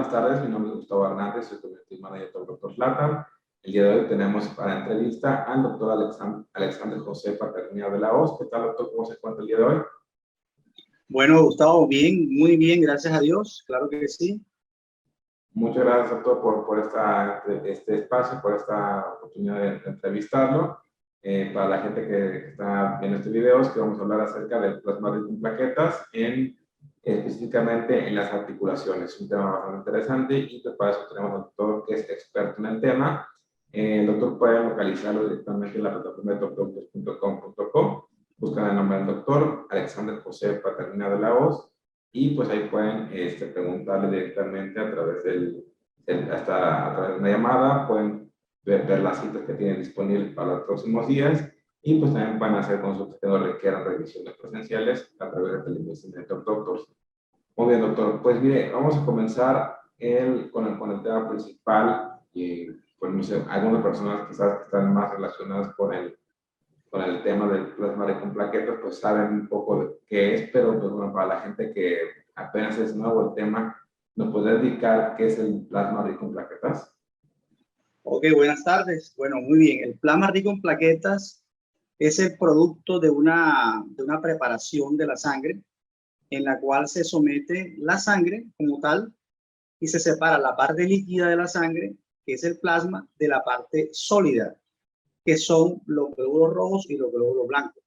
buenas tardes. Mi nombre es Gustavo Hernández, soy Community Manager del Dr. Zlatan. El día de hoy tenemos para entrevista al doctor Alexander José Paternina de la Hoz. ¿Qué tal, doctor? ¿Cómo se encuentra el día de hoy? Bueno, Gustavo, bien, muy bien, gracias a Dios, claro que sí. Muchas gracias, doctor, por este espacio, por esta oportunidad de entrevistarlo. Para la gente que está viendo este video, es que vamos a hablar acerca del plasma rico en plaquetas, específicamente en las articulaciones. Es un tema bastante interesante y pues para eso tenemos al doctor que es experto en el tema. El doctor puede localizarlo directamente en la plataforma de topdoctors.com.co. Buscan el nombre del doctor Alexander José Paternina de la Hoz y pues ahí pueden preguntarle directamente a través a través de una llamada. Pueden ver las citas que tienen disponibles para los próximos días y pues también van a hacer consultas que no requieran revisiones presenciales a través de telemedicina de Top Doctors. Muy bien, doctor. Pues mire, vamos a comenzar con el tema principal. Y pues no sé, algunas personas quizás que están más relacionadas con el tema del plasma rico en plaquetas, pues saben un poco de qué es, pero pues bueno, para la gente que apenas es nuevo el tema, ¿nos puede dedicar qué es el plasma rico en plaquetas? Ok, buenas tardes. Bueno, muy bien. El plasma rico en plaquetas es el producto de una preparación de la sangre en la cual se somete la sangre como tal y se separa la parte líquida de la sangre, que es el plasma, de la parte sólida, que son los glóbulos rojos y los glóbulos blancos.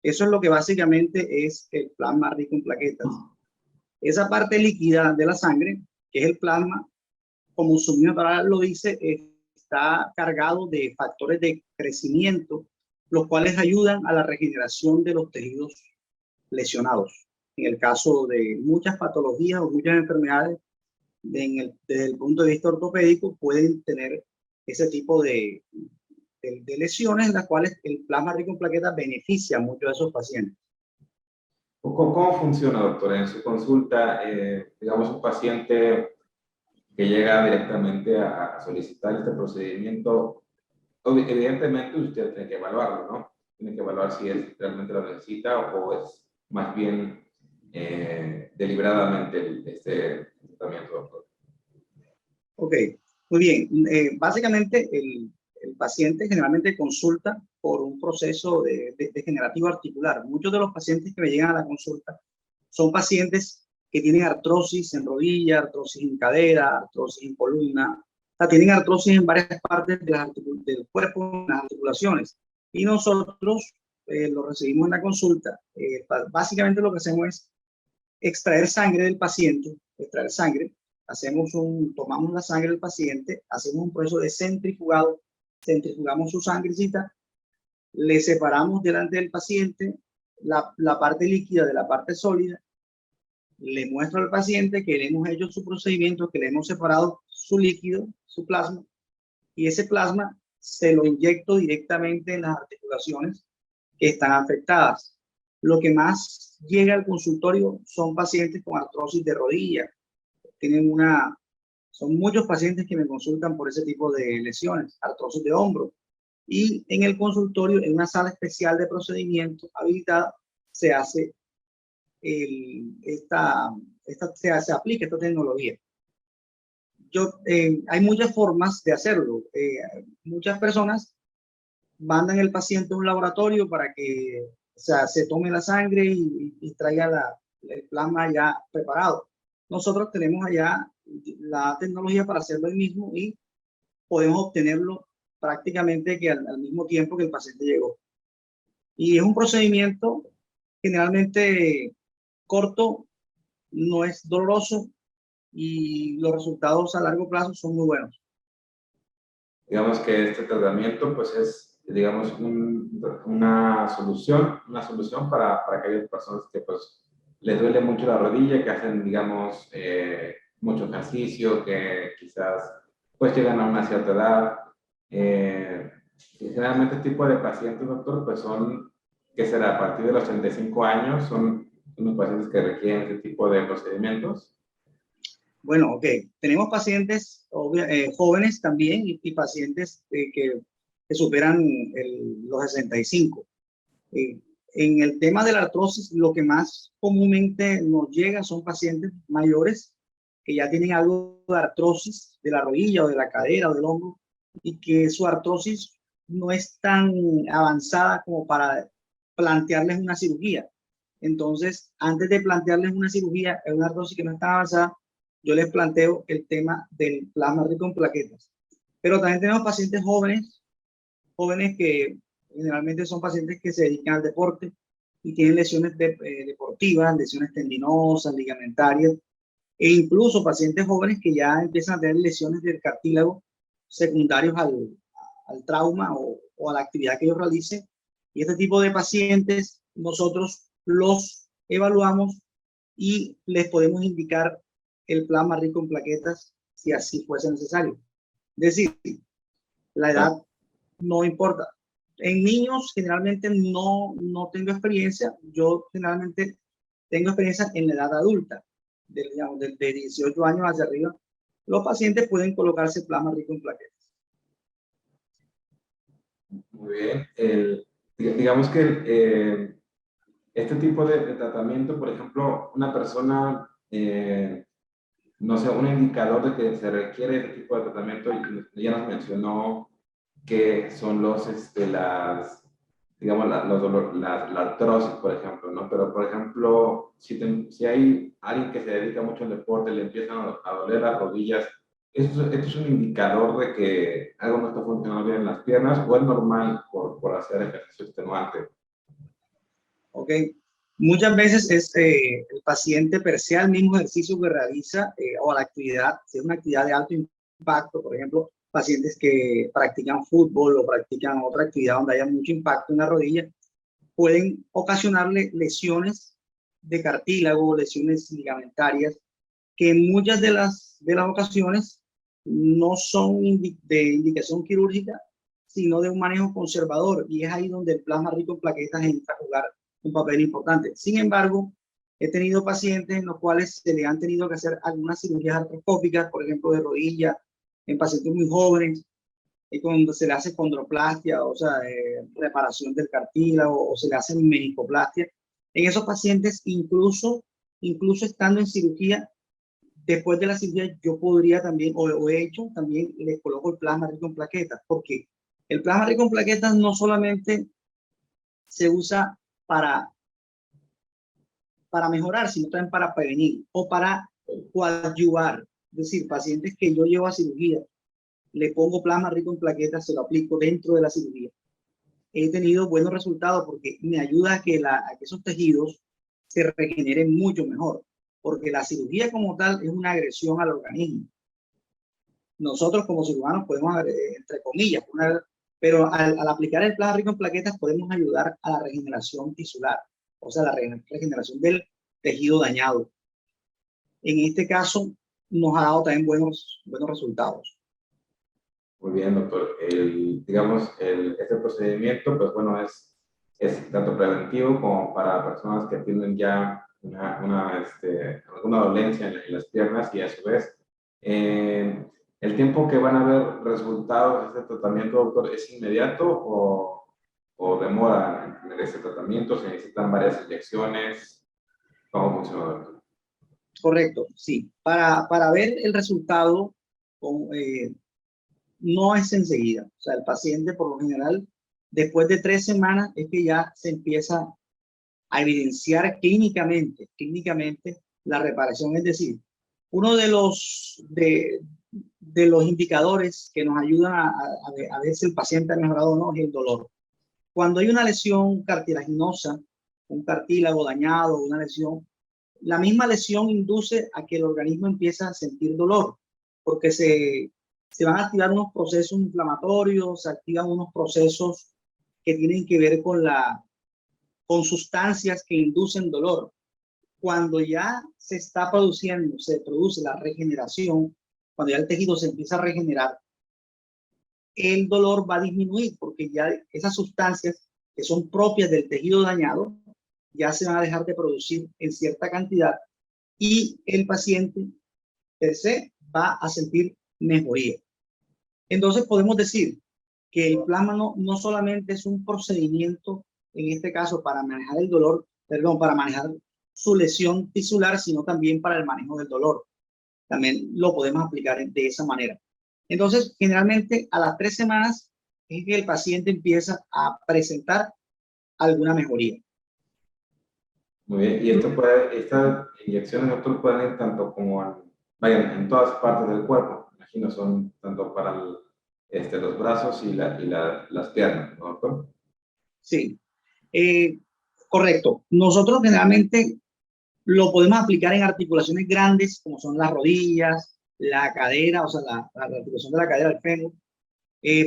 Eso es lo que básicamente es el plasma rico en plaquetas. Esa parte líquida de la sangre, que es el plasma, como su misma palabra lo dice, está cargado de factores de crecimiento, los cuales ayudan a la regeneración de los tejidos lesionados. En el caso de muchas patologías o muchas enfermedades, desde el punto de vista ortopédico, pueden tener ese tipo de lesiones en las cuales el plasma rico en plaquetas beneficia a muchos de esos pacientes. ¿Cómo funciona, doctor? En su consulta, digamos, un paciente que llega directamente a solicitar este procedimiento, evidentemente usted tiene que evaluarlo, ¿no? Tiene que evaluar si él realmente lo necesita o es más bien deliberadamente este tratamiento, doctor. Ok, muy bien. Básicamente el paciente generalmente consulta por un proceso degenerativo articular. Muchos de los pacientes que me llegan a la consulta son pacientes que tienen artrosis en rodilla, artrosis en cadera, artrosis en columna. O sea, tienen artrosis en varias partes del cuerpo, en las articulaciones. Y nosotros lo recibimos en la consulta. Básicamente lo que hacemos es extraer sangre del paciente, extraer sangre. Tomamos la sangre del paciente, hacemos un proceso de centrifugado, centrifugamos su sangrecita, le separamos delante del paciente la parte líquida de la parte sólida, le muestro al paciente que le hemos hecho su procedimiento, que le hemos separado su líquido, su plasma, y ese plasma se lo inyecto directamente en las articulaciones que están afectadas. Lo que más llega al consultorio son pacientes con artrosis de rodilla. Son muchos pacientes que me consultan por ese tipo de lesiones, artrosis de hombro. Y en el consultorio, en una sala especial de procedimiento habilitada, se hace se aplica esta tecnología. Hay muchas formas de hacerlo. Muchas personas mandan el paciente a un laboratorio para que se tome la sangre y traiga el plasma ya preparado. Nosotros tenemos allá la tecnología para hacerlo ahí mismo y podemos obtenerlo prácticamente que al mismo tiempo que el paciente llegó. Y es un procedimiento generalmente corto, no es doloroso y los resultados a largo plazo son muy buenos. Digamos que este tratamiento pues es, digamos, una solución para aquellas personas que pues les duele mucho la rodilla, que hacen, digamos, mucho ejercicio, que quizás pues llegan a una cierta edad. Generalmente este tipo de pacientes, doctor, pues son, ¿qué será? A partir de los 35 años son unos pacientes que requieren este tipo de procedimientos. Bueno, ok. Tenemos pacientes jóvenes también y pacientes que superan los 65. En el tema de la artrosis, lo que más comúnmente nos llega son pacientes mayores que ya tienen algo de artrosis de la rodilla o de la cadera o del hombro y que su artrosis no es tan avanzada como para plantearles una cirugía. Entonces, antes de plantearles una cirugía, en una artrosis que no está avanzada, yo les planteo el tema del plasma rico en plaquetas. Pero también tenemos pacientes jóvenes que generalmente son pacientes que se dedican al deporte y tienen lesiones deportivas, lesiones tendinosas, ligamentarias, e incluso pacientes jóvenes que ya empiezan a tener lesiones del cartílago secundarios al trauma o a la actividad que ellos realicen. Y este tipo de pacientes nosotros los evaluamos y les podemos indicar el plasma rico en plaquetas si así fuese necesario. Es decir, la edad no importa. En niños generalmente no tengo experiencia. Yo generalmente tengo experiencia en la edad adulta, de 18 años hacia arriba. Los pacientes pueden colocarse plasma rico en plaquetas. Muy bien. Digamos que este tipo de tratamiento, por ejemplo, una persona, no sé, un indicador de que se requiere este tipo de tratamiento, ya nos mencionó que son digamos, la artrosis, por ejemplo, ¿no? Pero, por ejemplo, si hay alguien que se dedica mucho al deporte, le empiezan a doler las rodillas, ¿esto es un indicador de que algo no está funcionando bien en las piernas o es normal por hacer ejercicio extenuante? ¿Ok? Muchas veces es el paciente per se al mismo ejercicio que realiza o la actividad, si es una actividad de alto impacto, por ejemplo, pacientes que practican fútbol o practican otra actividad donde haya mucho impacto en la rodilla, pueden ocasionarle lesiones de cartílago, lesiones ligamentarias, que en muchas de las ocasiones no son de indicación quirúrgica, sino de un manejo conservador, y es ahí donde el plasma rico en plaquetas entra a jugar un papel importante. Sin embargo, he tenido pacientes en los cuales se le han tenido que hacer algunas cirugías artroscópicas, por ejemplo, de rodilla, en pacientes muy jóvenes, y cuando se le hace condroplastia, o sea, reparación del cartílago, o se le hace meniscoplastia. En esos pacientes, incluso estando en cirugía, después de la cirugía, yo podría también, o he hecho, también les coloco el plasma rico en plaquetas, porque el plasma rico en plaquetas no solamente se usa para mejorar, sino también para prevenir o para coadyuvar. Es decir, pacientes que yo llevo a cirugía, le pongo plasma rico en plaquetas, se lo aplico dentro de la cirugía. He tenido buenos resultados porque me ayuda a que esos tejidos se regeneren mucho mejor, porque la cirugía como tal es una agresión al organismo. Nosotros como cirujanos podemos, entre comillas, pero al aplicar el plasma rico en plaquetas podemos ayudar a la regeneración tisular, o sea, la regeneración del tejido dañado. En este caso, nos ha dado también buenos resultados. Muy bien, doctor. Digamos, este procedimiento, pues bueno, es tanto preventivo como para personas que tienen ya alguna dolencia en las piernas y a su vez, ¿el tiempo que van a ver resultados de este tratamiento, doctor, es inmediato o demora en tener ese tratamiento? ¿Se necesitan varias inyecciones? ¿Cómo funciona, doctor? Correcto, sí. Para ver el resultado, no es enseguida. O sea, el paciente por lo general, después de 3 semanas, es que ya se empieza a evidenciar clínicamente la reparación. Es decir, uno de los indicadores que nos ayudan a ver si el paciente ha mejorado o no es el dolor. Cuando hay una lesión cartilaginosa, un cartílago dañado, una lesión, la misma lesión induce a que el organismo empiece a sentir dolor, porque se van a activar unos procesos inflamatorios, se activan unos procesos que tienen que ver con sustancias que inducen dolor. Cuando ya se produce la regeneración, cuando ya el tejido se empieza a regenerar, el dolor va a disminuir porque ya esas sustancias que son propias del tejido dañado ya se van a dejar de producir en cierta cantidad y el paciente per se va a sentir mejoría. Entonces podemos decir que el plasma no solamente es un procedimiento, en este caso para manejar el dolor, para manejar su lesión tisular, sino también para el manejo del dolor. también lo podemos aplicar de esa manera. Entonces, generalmente a las 3 semanas es que el paciente empieza a presentar alguna mejoría. Muy bien, y estas inyecciones, doctor, pueden ir tanto como vayan en todas partes del cuerpo, imagino, son tanto para los brazos y las piernas, ¿no, doctor? Sí, correcto. Nosotros generalmente lo podemos aplicar en articulaciones grandes, como son las rodillas, la cadera, o sea, la articulación de la cadera, el fémur.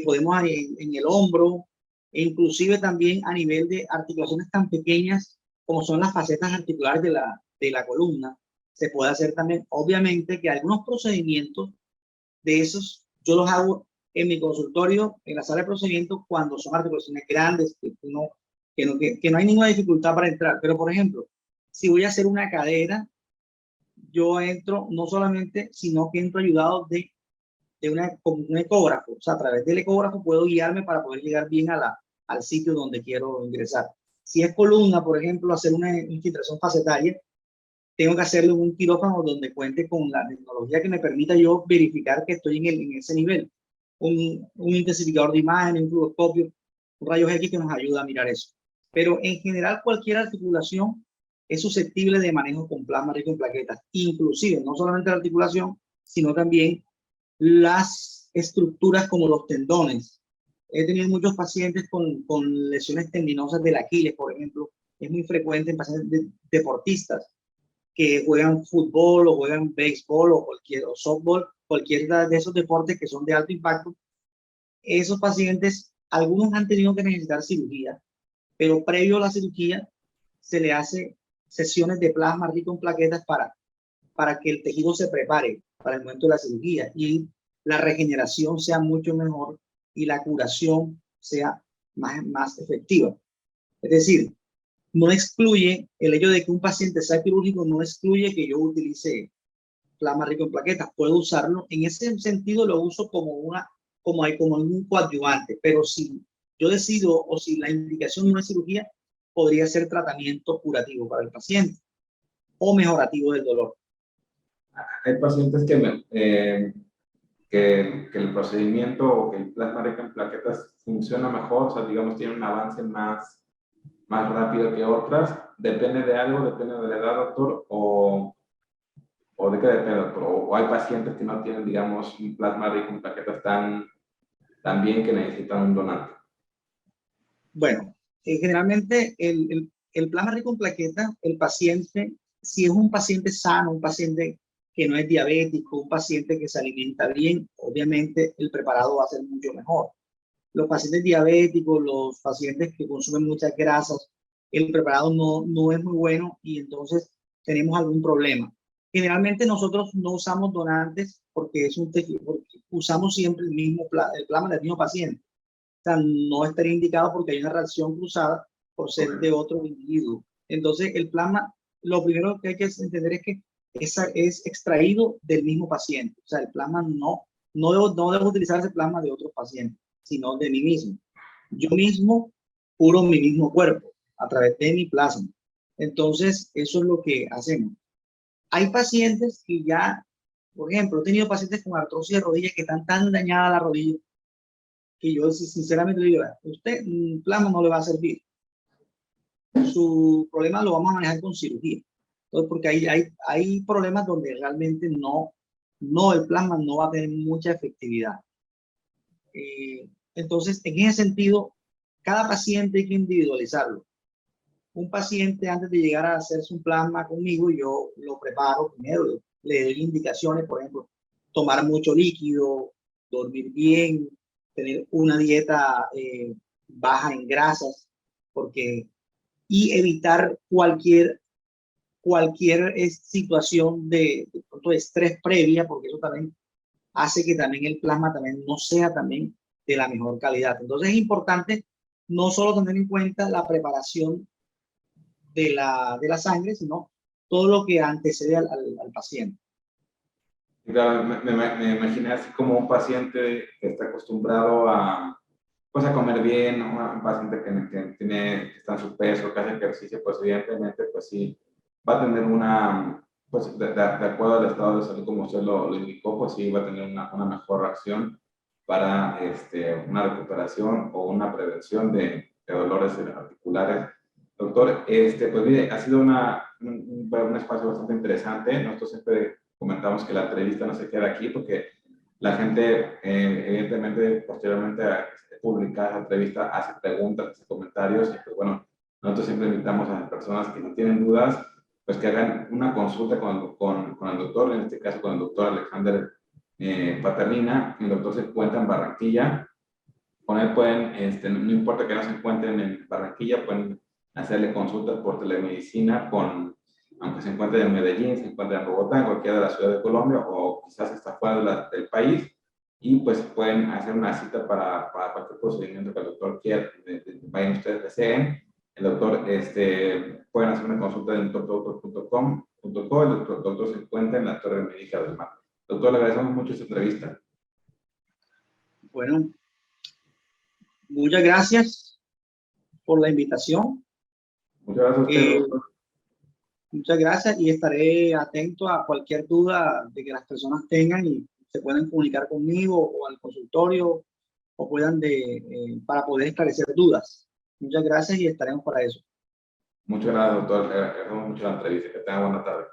Podemos en el hombro, e inclusive también a nivel de articulaciones tan pequeñas como son las facetas articulares de la columna. Se puede hacer también, obviamente, que algunos procedimientos de esos yo los hago en mi consultorio, en la sala de procedimientos, cuando son articulaciones grandes, que no hay ninguna dificultad para entrar. Pero, por ejemplo, si voy a hacer una cadera, yo entro no solamente, sino que entro ayudado de como un ecógrafo. O sea, a través del ecógrafo puedo guiarme para poder llegar bien al sitio donde quiero ingresar. Si es columna, por ejemplo, hacer una infiltración facetaria, tengo que hacerlo en un quirófano donde cuente con la tecnología que me permita yo verificar que estoy en ese nivel. Un intensificador de imagen, un fluoroscopio, un rayos X que nos ayuda a mirar eso. Pero en general cualquier articulación es susceptible de manejo con plasma rico en plaquetas, inclusive no solamente la articulación, sino también las estructuras como los tendones. He tenido muchos pacientes con lesiones tendinosas del Aquiles, por ejemplo. Es muy frecuente en pacientes deportistas que juegan fútbol o juegan béisbol o softball, cualquiera de esos deportes que son de alto impacto. Esos pacientes, algunos han tenido que necesitar cirugía, pero previo a la cirugía se le hace sesiones de plasma rico en plaquetas para que el tejido se prepare para el momento de la cirugía y la regeneración sea mucho mejor y la curación sea más efectiva. Es decir, no excluye el hecho de que un paciente sea quirúrgico, no excluye que yo utilice plasma rico en plaquetas. Puedo usarlo. En ese sentido lo uso como un coadyuvante, pero si yo decido o si la indicación no es cirugía, podría ser tratamiento curativo para el paciente o mejorativo del dolor. Hay pacientes que el procedimiento o que el plasma rico en plaquetas funciona mejor, o sea, digamos, tiene un avance más rápido que otras. ¿Depende de algo? ¿Depende de la edad, doctor? ¿O de qué depende, doctor? ¿O hay pacientes que no tienen, digamos, un plasma rico en plaquetas tan bien que necesitan un donante? Bueno, generalmente el plasma rico en plaquetas, el paciente, si es un paciente sano, un paciente que no es diabético, un paciente que se alimenta bien, obviamente el preparado va a ser mucho mejor. Los pacientes diabéticos, los pacientes que consumen muchas grasas, el preparado no es muy bueno y entonces tenemos algún problema. Generalmente nosotros no usamos donantes porque usamos siempre el plasma del mismo paciente. O sea, no estaría indicado porque hay una reacción cruzada por ser de otro individuo. Entonces, el plasma, lo primero que hay que entender es que es extraído del mismo paciente. O sea, el plasma no debo utilizar ese plasma de otros pacientes, sino de mí mismo. Yo mismo curo mi mismo cuerpo a través de mi plasma. Entonces, eso es lo que hacemos. Hay pacientes que ya, por ejemplo, he tenido pacientes con artrosis de rodilla que están tan dañadas la rodilla que yo sinceramente le digo, usted plasma no le va a servir. Su problema lo vamos a manejar con cirugía. Entonces, porque hay problemas donde realmente el plasma no va a tener mucha efectividad. Entonces, en ese sentido, cada paciente hay que individualizarlo. Un paciente antes de llegar a hacerse un plasma conmigo, yo lo preparo primero, le doy indicaciones, por ejemplo, tomar mucho líquido, dormir bien, tener una dieta baja en grasas, y evitar cualquier situación de estrés previa, porque eso también hace que también el plasma también no sea también de la mejor calidad. Entonces es importante no solo tener en cuenta la preparación de la sangre, sino todo lo que antecede al paciente. Claro, me imaginé así como un paciente que está acostumbrado pues a comer bien, ¿no? Un paciente que está en su peso, que hace ejercicio, pues evidentemente, pues sí, va a tener una pues de acuerdo al estado de salud, como usted lo indicó, pues sí va a tener una mejor reacción para una recuperación o una prevención de dolores articulares. Doctor, pues mire, ha sido un espacio bastante interesante. Nosotros siempre comentamos que la entrevista no se queda aquí porque la gente, evidentemente, posteriormente a publicar la entrevista, hace preguntas, hace comentarios, y pues bueno, nosotros siempre invitamos a las personas que no tienen dudas, pues que hagan una consulta con el doctor, en este caso con el doctor Alexander Paternina. El doctor se encuentra en Barranquilla. Con él pueden, no importa que no se encuentren en Barranquilla, pueden hacerle consultas por telemedicina, aunque se encuentre en Medellín, se encuentre en Bogotá, en cualquiera de las ciudades de Colombia, o quizás hasta fuera del país, y pues pueden hacer una cita para cualquier procedimiento que el doctor quiera, vayan ustedes deseen. El doctor, pueden hacer una consulta en doctordoctor.com.co. El doctor se encuentra en la Torre Médica del Mar. Doctor, le agradecemos mucho esta entrevista. Bueno, muchas gracias por la invitación. Muchas gracias a usted, doctor. Muchas gracias y estaré atento a cualquier duda de que las personas tengan y se pueden comunicar conmigo o al consultorio o puedan para poder esclarecer dudas. Muchas gracias y estaremos para eso. Muchas gracias, doctor. Le agradecemos mucho la entrevista. Que tenga buena tarde.